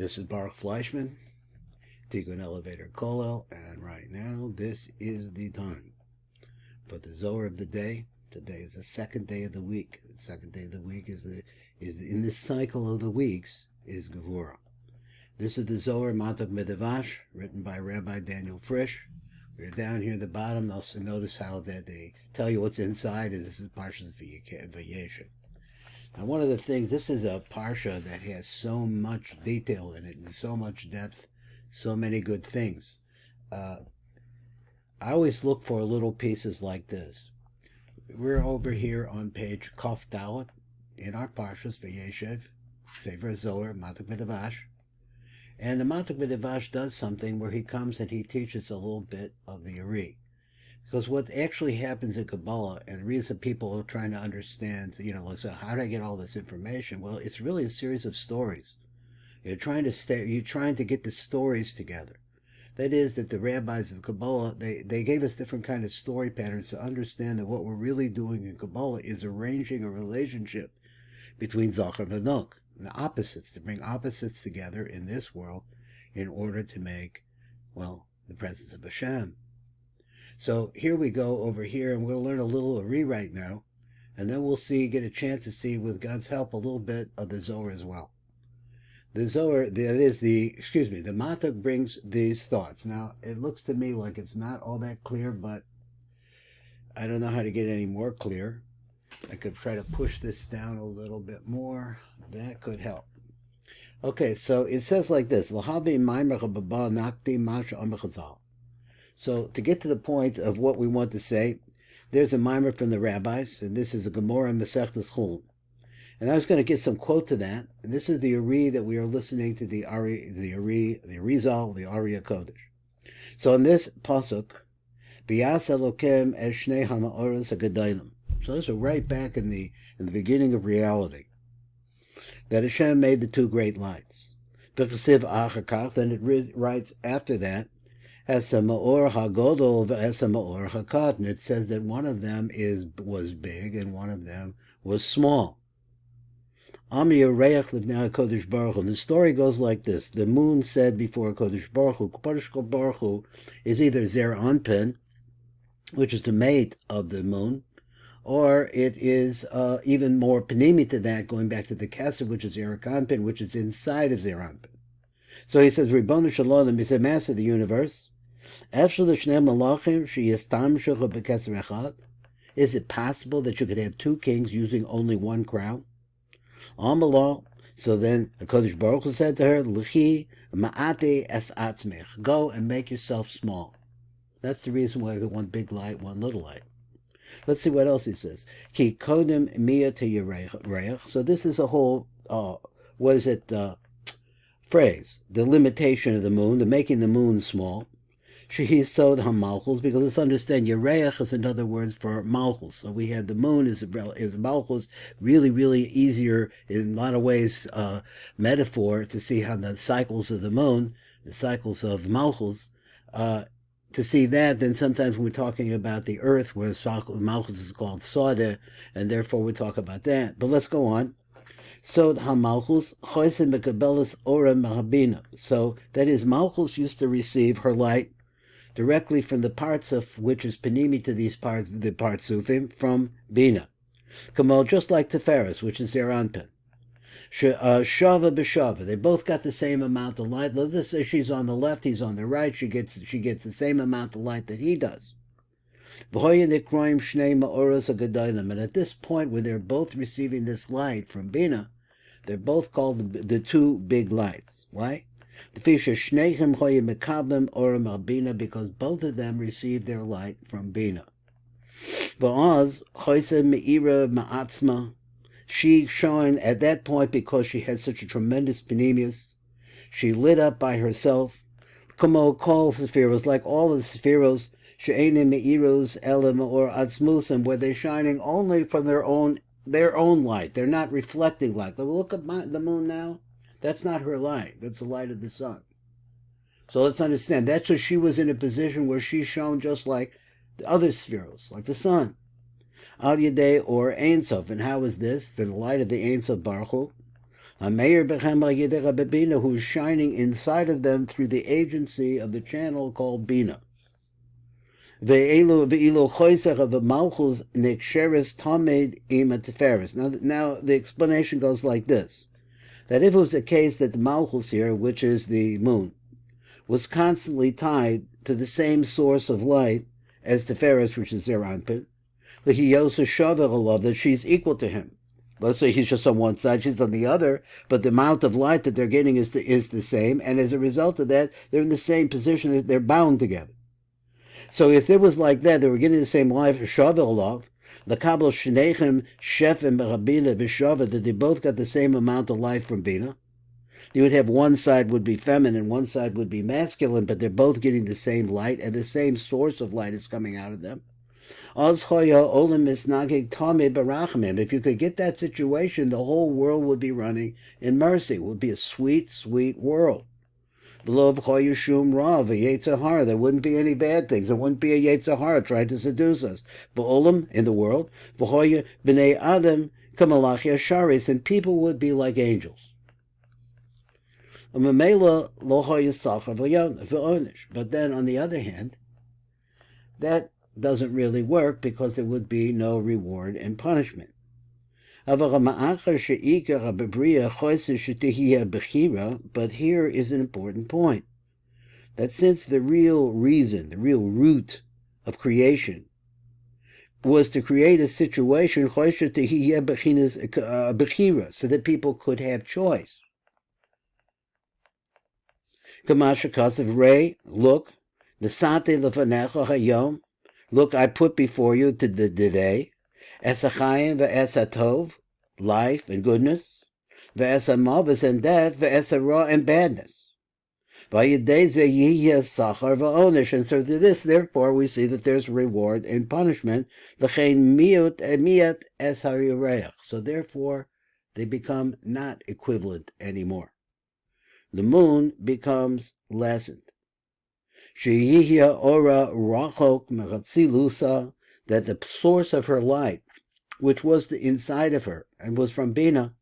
This is Baruch Fleischman, Tikkun Elevator Kolel, and right now this is the time for the Zohar of the day. Today is the second day of the week. The second day of the week is in this cycle of the weeks is Gevurah. This is the Zohar Malchut Medavash, written by Rabbi Daniel Frisch. We're down here at the bottom. Also notice how that they tell you what's inside, and this is Parshas Vayeshev. Now, one of the things, this is a Parsha that has so much detail in it, and so much depth, so many good things. I always look for little pieces like this. We're over here on page Kaf Dalet in our Parshas Vayeshev, Sefer Zohar, Malchut Medavash. And the Malchut Medavash does something where he comes and he teaches a little bit of the Uri. Because what actually happens in Kabbalah, and the reason people are trying to understand, so how do I get all this information? Well, it's really a series of stories. You're trying to get the stories together. That is, that the rabbis of Kabbalah, they gave us different kind of story patterns to understand that what we're really doing in Kabbalah is arranging a relationship between Zohar and Nok, the opposites, to bring opposites together in this world in order to make, the presence of Hashem. So here we go over here, and we'll learn a little Uri right now, and then we'll get a chance to see, with God's help, a little bit of the Zohar as well. The Zohar, the Malchut brings these thoughts. Now, it looks to me like it's not all that clear, but I don't know how to get any more clear. I could try to push this down a little bit more. That could help. Okay, so it says like this, So to get to the point of what we want to say, there's a mimer from the rabbis, and this is a Gevurah in Masechtas Chulin. And I was going to get some quote to that. And this is the Uri that we are listening to, the Arizal, the Ari HaKodesh. So in this pasuk, B'yas Elokem es shnei ha'ma'oros ha'gedolim. So this is right back in the beginning of reality, that Hashem made the two great lights. V'chasiv achar, then it writes after that, as a ma'or hagodol v'es a ma'or hakatan. It says that one of them was big and one of them was small. Ami Yoreach livnei HaKodesh Baruch Hu. And the story goes like this: the moon said before Kodesh Baruch Hu, Kodesh Baruch Hu is either Zer Anpin, which is the mate of the moon, or it is even more panimi to that, going back to the Kesef, which is Zer Anpin, which is inside of Zer Anpin. So he says, Ribbonu Shalom, he said, Master of the universe, is it possible that you could have two kings using only one crown? So then HaKadosh Baruch Hu said to her, L'chi ma'ate es atzmech, go and make yourself small. That's the reason why we have one big light, one little light. Let's see what else he says. Ki kodem miya te yireach. So this is a whole, phrase, the limitation of the moon, the making the moon small. Shehi sod ha-malchus, because let's understand, Yereach is another word for malchus. So we have the moon is malchus, really, really easier in a lot of ways, metaphor to see how the cycles of the moon, the cycles of malchus, to see that, then sometimes when we're talking about the earth, where malchus is called Sodeh, and therefore we talk about that. But let's go on. So ha-malchus chosen mekabelas ora mahabina. So that is, malchus used to receive her light directly from the parts of which is panimi to these parts, the partsufim, from bina. Kamol, just like Tiferes, which is Zer Anpin. Shava b'shava. They both got the same amount of light. Let's just say she's on the left, he's on the right. She gets the same amount of light that he does. And at this point, where they're both receiving this light from Bina, they're both called the two big lights. Why? Because both of them received their light from Bina. She shone at that point because she had such a tremendous panemius. She lit up by herself. Kamo kol sephiros, like all of the sephiros, she'enim me'iros elam or atzmusam, where they're shining only from their own light. They're not reflecting light. Look at the moon now. That's not her light. That's the light of the sun. So let's understand. That's why she was in a position where she shone just like the other spheros, like the sun. Al Yadeh or Ein Sof. And how is this? The light of the Ein Sof Baruch Hu. Hameir bechem al-yedei bina, who is shining inside of them through the agency of the channel called Bina. Now the explanation goes like this: that if it was the case that the Malchus here, which is the moon, was constantly tied to the same source of light as Tiferes, which is their Anpin, that she's equal to him. Let's say he's just on one side, she's on the other, but the amount of light that they're getting is the same, and as a result of that, they're in the same position, they're bound together. So if it was like that, they were getting the same life, Shavuot, the Kabbalah Shnechem Shefim Rabina B'Shavah, that they both got the same amount of life from Bina. You would have one side would be feminine, one side would be masculine, but they're both getting the same light, and the same source of light is coming out of them. If you could get that situation, the whole world would be running in mercy. It would be a sweet, sweet world. There wouldn't be any bad things. There wouldn't be a Yetzer Hara trying to seduce us. In the world, and people would be like angels. But then, on the other hand, that doesn't really work because there would be no reward and punishment. But here is an important point, that since the real reason, the real root of creation was to create a situation so that people could have choice. Look, I put before you the day, Esachayim ve'esatov, life and goodness, ve'esamavis and death, ve'esara and badness. And so through this, therefore, we see that there's reward and punishment. So therefore, they become not equivalent anymore. The moon becomes lessened. That the source of her light, which was inside of her and was from Bina,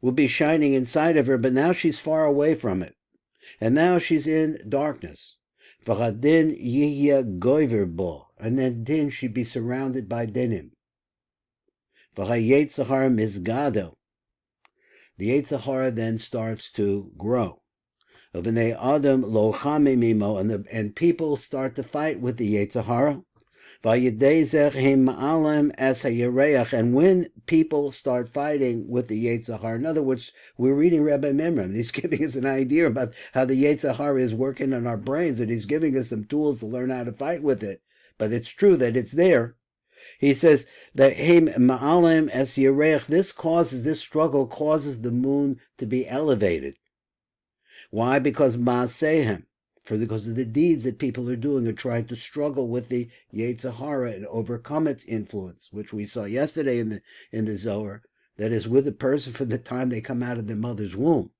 would be shining inside of her, but now she's far away from it. And now she's in darkness. And then din, she'd be surrounded by dinim. The Yetzer Hara then starts to grow. And people start to fight with the Yetzer Hara. And when people start fighting with the Yetzer Hara, in other words, we're reading Rabbi Memram, he's giving us an idea about how the Yetzer Hara is working on our brains, and he's giving us some tools to learn how to fight with it. But it's true that it's there. He says that this struggle causes the moon to be elevated. Why? Because because of the deeds that people are doing, are trying to struggle with the Yetzer Hara and overcome its influence, which we saw yesterday in the Zohar, that is with a person from the time they come out of their mother's womb.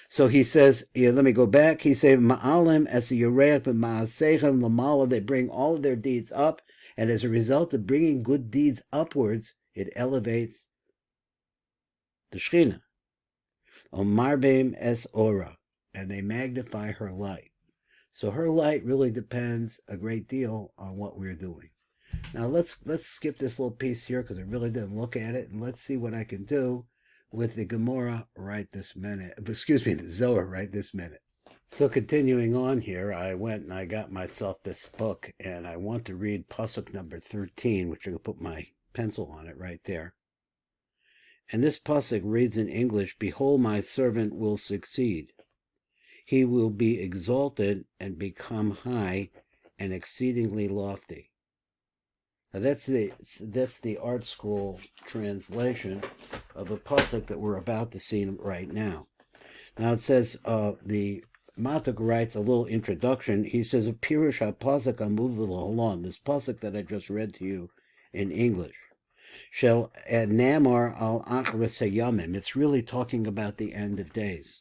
So he says, let me go back. He says, Ma'alim as a Yereach b'ma'asechem lamala, they bring all of their deeds up, and as a result of bringing good deeds upwards, it elevates the Shechina. Omarbeim es ora, and they magnify her light. So her light really depends a great deal on what we're doing. Now let's skip this little piece here because I really didn't look at it, and let's see what I can do with the Gevurah right this minute. Excuse me, the Zohar right this minute. So continuing on here, I went and I got myself this book, and I want to read Pasuk number 13, which I'm going to put my pencil on it right there. And this Pasuk reads in English, "Behold, my servant will succeed. He will be exalted and become high and exceedingly lofty." Now that's the Art Scroll translation of a pasuk that we're about to see right now. Now it says, the Matuk writes a little introduction. He says, "A pirush ha-pasuk amuvul halon." This pasuk that I just read to you in English, shel namar al achras hayamim. It's really talking about the end of days.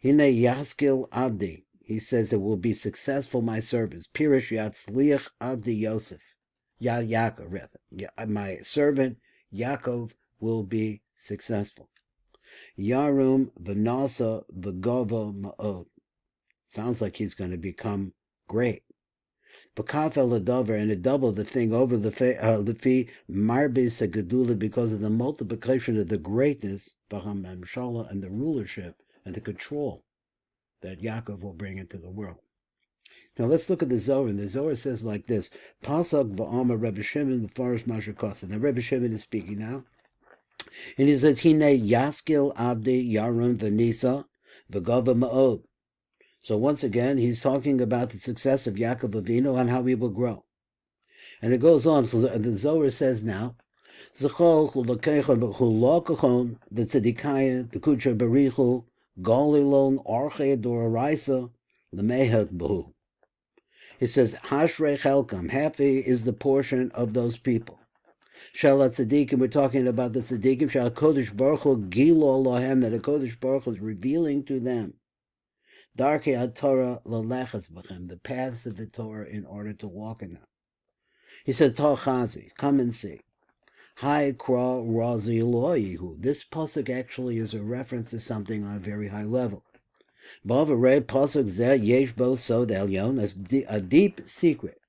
Hine yaskil avdi. He says it will be successful, my servants. Pirush yatzliach avdi Yosef. Yaakov, rather. My servant Yaakov will be successful. Yarum v'nasa v'gova ma'od. Sounds like he's going to become great. B'kafel adavar, and it doubled the thing over lefi marbis gedula, because of the multiplication of the greatness, v'hamamshala, and the rulership and the control that Yaakov will bring into the world. Now let's look at the Zohar. And the Zohar says like this: Pasuk v'Amar Rebbe Shimon the Forest Masher Kosa. Now Rebbe Shimon is speaking now, and he says, "Hine Yaskil Abdi Yarun v'Nisa v'Gava Ma'od." So once again, he's talking about the success of Yaakov Avinu and how he will grow. And it goes on. So the Zohar says now, Zechol chulokachon the tzedikaya the kucher berichu golilon arche doraisa lemehek behu. He says, Hashrei Chelkam, happy is the portion of those people. Shalat Tzadikim, we're talking about the Tzadikim, Shal Kodesh Baruch Hu Gilo Lohem, that the Kodesh Baruch Hu is revealing to them Darkei HaTorah Laleches B'chem, the paths of the Torah in order to walk in them. He says, Tal Chazi, come and see. Hai Kra Razi Elohihu. This pasuk actually is a reference to something on a very high level. Bavarei pasuk zeh yesh bo sod elyon, a deep secret.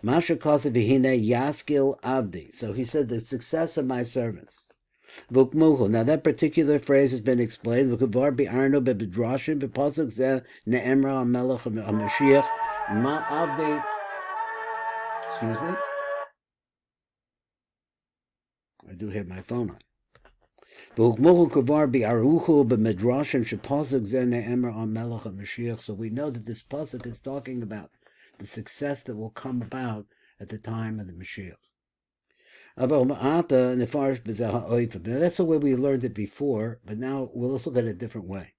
Masha kosev v'hine yaskil avdi. So he said, the success of my servants. Vukmuhu. Now that particular phrase has been explained. V'kavar bi'arno be'bedrashim b'pasuk zeh ne'emra ha'melech ha'mashiach ma avdi. Excuse me. I do have my phone on. So we know that this pasuk is talking about the success that will come about at the time of the Mashiach. Now, that's the way we learned it before, but now let's look at it a different way.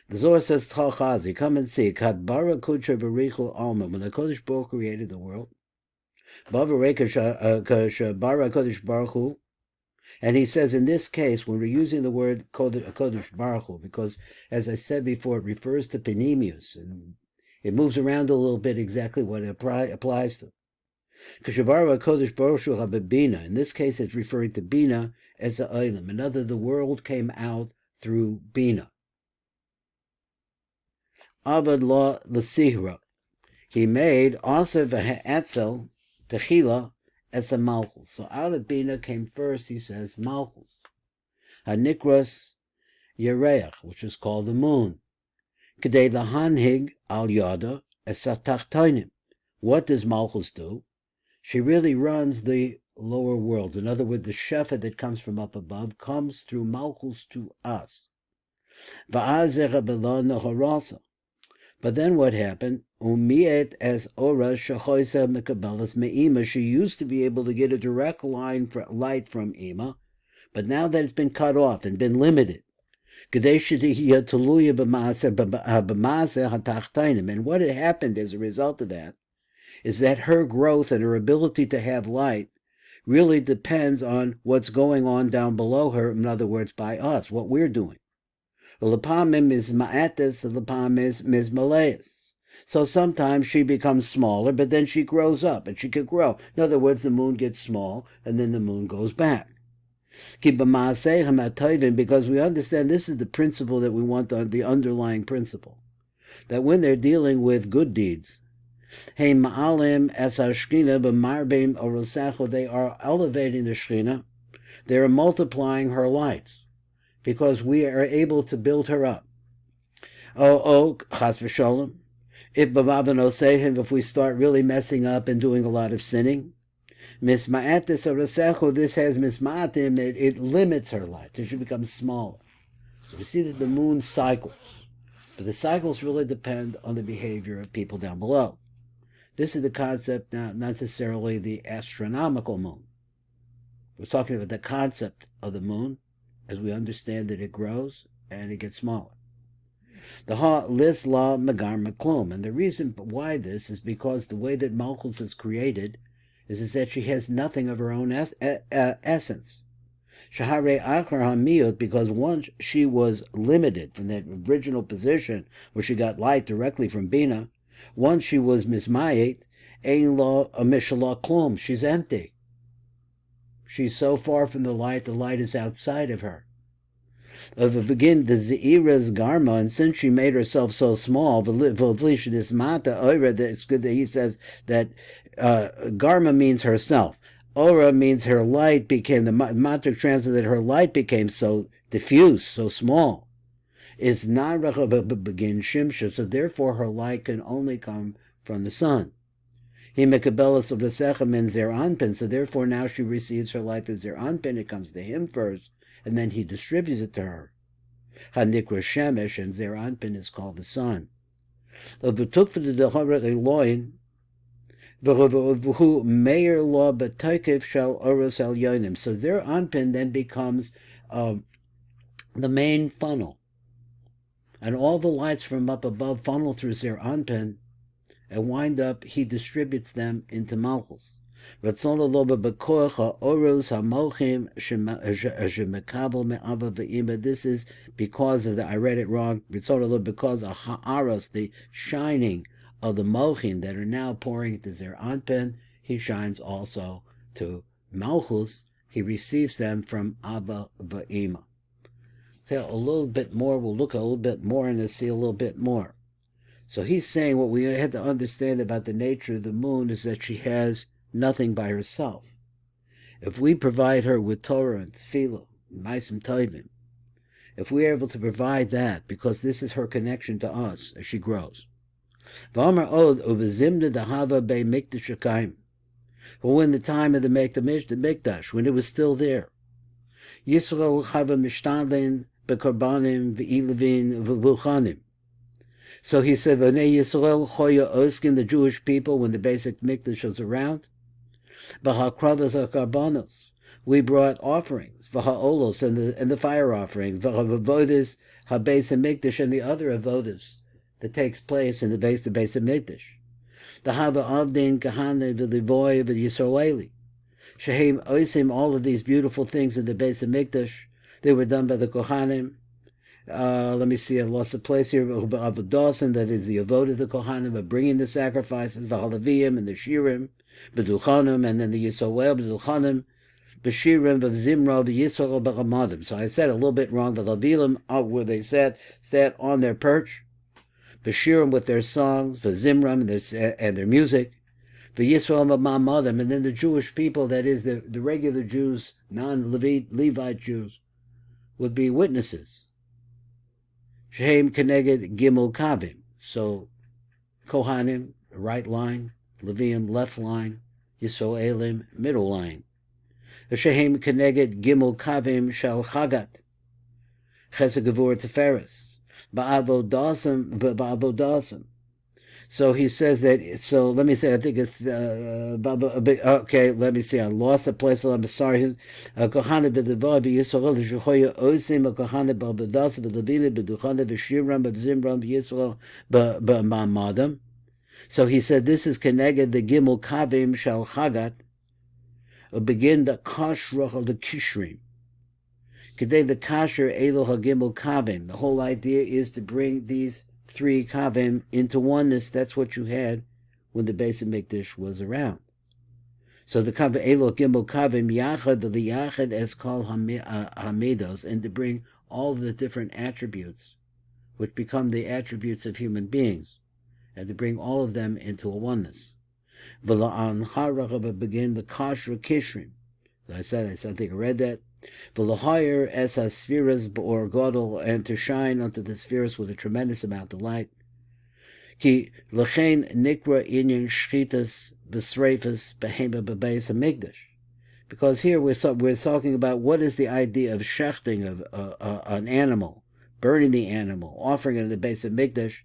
The Zohar says, Chazi, come and see. When the Kodesh Baruch created the world, and he says, in this case, when we're using the word Kodesh Baruch Hu, because, as I said before, it refers to Penimius, and it moves around a little bit exactly what it applies to. Kodesh Baruch Hu HaBina. In this case, it's referring to Bina as a Olam. In other, the world came out through Bina. Avad La L'Sihra. He made Aser V'Ha'etzel Techila as a Malchut. So out of Bina came first, he says, Malchut. Hanikras Yereach, which is called the moon. Kedei Lahanhig Al Yada Esatachtoinim. What does Malchut do? She really runs the lower worlds. In other words, the shefa that comes from up above comes through Malchut to us. Va'azera Belana Harasa. But then what happened? Umiet as ora shachoisa mekabelas me'ima. She used to be able to get a direct line for light from Ima, but now that it's been cut off and been limited. And what had happened as a result of that is that her growth and her ability to have light really depends on what's going on down below her, in other words, by us, what we're doing. So sometimes she becomes smaller, but then she grows up, and she could grow. In other words, the moon gets small, and then the moon goes back. Because we understand this is the principle that we want, the underlying principle, that when they're dealing with good deeds, they are elevating the Shekhinah, they are multiplying her lights, because we are able to build her up. Chas v'sholem, if we start really messing up and doing a lot of sinning, this has misma'atim, it limits her light, so she becomes smaller. So we see that the moon cycles, but the cycles really depend on the behavior of people down below. This is the concept, not necessarily the astronomical moon. We're talking about the concept of the moon, as we understand that it grows and it gets smaller. The lis la megar meklum, and the reason why this is because the way that Malchut is created is that she has nothing of her own essence. Shahare achar hamiyut, because once she was limited from that original position where she got light directly from Bina, once she was mismayet, ein la mishala klum, she's empty. She's so far from the light is outside of her. Of the begin the Zeira's Garma, and since she made herself so small, this Mata Oira, it's good that he says that Garma means herself. Ora means her light became, the Matrix translated, her light became so diffuse, so small. Is not begin Shimsha, so therefore her light can only come from the sun. He mekabelas of the sechem in Zer Anpin, so therefore now she receives her life as Zer Anpin. It comes to him first, and then he distributes it to her. Hanikra Shemesh, and Zer Anpin is called the sun. So Zer Anpin then becomes the main funnel. And all the lights from up above funnel through Zer Anpin, and wind up, he distributes them into Malchus. This is because of the, I read it wrong, because of Ha'aros, the shining of the Mochin that are now pouring into Zer Anpin, he shines also to Malchus. He receives them from Abba Va'ima. Okay, a little bit more, we'll look a little bit more and see a little bit more. So he's saying what we had to understand about the nature of the moon is that she has nothing by herself. If we provide her with Torah and Tefillah, Maisim Tovim, if we are able to provide that, because this is her connection to us as she grows. But when the time of the Mikdash, when it was still there, Yisrael Chava Mishtadlin Bekarbanim Ve'ilevin Ve'vuchanim. So he said, B'nei Yisrael Choya Oskin, the Jewish people, when the basic Mikdash was around, B'hakravas HaKarbanos, we brought offerings, V'ha'olos, and the fire offerings, V'ha'avodas HaBeis HaMikdash, and the other avodas that takes place in the Beis HaMikdash. The Hava Avdin Kahane V'livoy V'Yisraeli. Shehem Oisim, all of these beautiful things in the Beis HaMikdash, they were done by the Kohanim. Let me see, I lost a place here. Dawson, that is the avodah of the Kohanim, of bringing the sacrifices, V'halaviyim and the Shirim, B'duchanim, and then the Yisrael, B'duchanim, B'shirim, B'zimra, B'yisrael, B'chamadim. So I said a little bit wrong, V'lavilim, where they sat on their perch, B'shirim with their songs, B'zimram and their music, B'yisrael, B'chamadim, and then the Jewish people, that is the regular Jews, non-Levite Jews, would be witnesses. Shehem Keneged Gimel Kavim. So Kohanim, right line, Levium, left line, Yisraelim, middle line. Shehem Keneged Gimel Kavim Shal Chagat. Chesed Gevurah Teferes. Ba'avodasim. So he says that, so let me say, I think it's, okay, let me see, I lost the place, I'm sorry. Kohane b'devar b'Yisrael, v'shechoya osim, kohane b'avodas, v'levina, b'duchane, v'shiram, b'zimram, b'Yisrael, b'ma'amadam. So he said, this is keneged the gimel kavim shal chagat, begin the kashrach of the kishrim. Kedei the kasher elo hagimel kavim. The whole idea is to bring these three kavim into oneness. That's what you had when the Beis HaMikdash was around. So the kavim elo gimel kavim yachad the yachad as called hamidos, and to bring all the different attributes, which become the attributes of human beings, and to bring all of them into a oneness. V'la'an harach begin the kasher kishrim. I think I read that. V'lahayir es ha-spheres or godel, and to shine unto the spheres with a tremendous amount of light. Ki l'chein nikra inyan shchitas v'sreifas behema b'beis hamikdash. Because here we're talking about what is the idea of shechting of an animal, burning the animal, offering it in the Beis HaMikdash,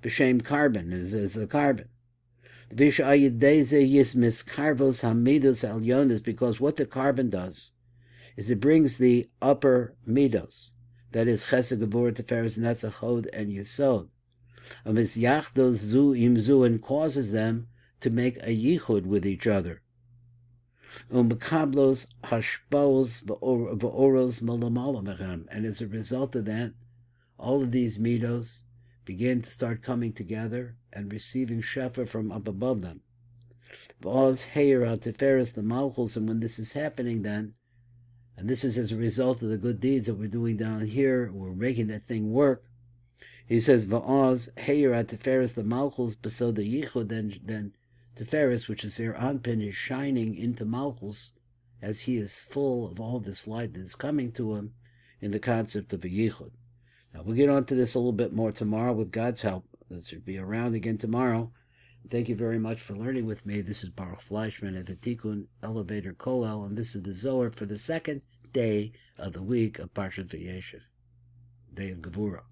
b'shem carbon, is a carbon. Because what the carbon does is it brings the upper midos, that is chesed, gevurah, teferes, and that's a chod and yesod. And causes them to make a yichud with each other. And as a result of that, all of these midos begin to start coming together and receiving shefa from up above them. The Malchus, and when this is happening then, And this is as a result of the good deeds that we're doing down here. We're making that thing work. He says, Va'oz, Heyer at Tiferes, the Malchus, beso the Yichud, then Tiferes, which is their Anpin, is shining into Malchus, as he is full of all this light that is coming to him in the concept of a Yichud. Now, we'll get on to this a little bit more tomorrow with God's help. This should be around again tomorrow. Thank you very much for learning with me. This is Baruch Fleischman at the Tikkun Elevator Kollel, and this is the Zohar for the second day of the week of Parshas Vayeshev, day of Gevurah.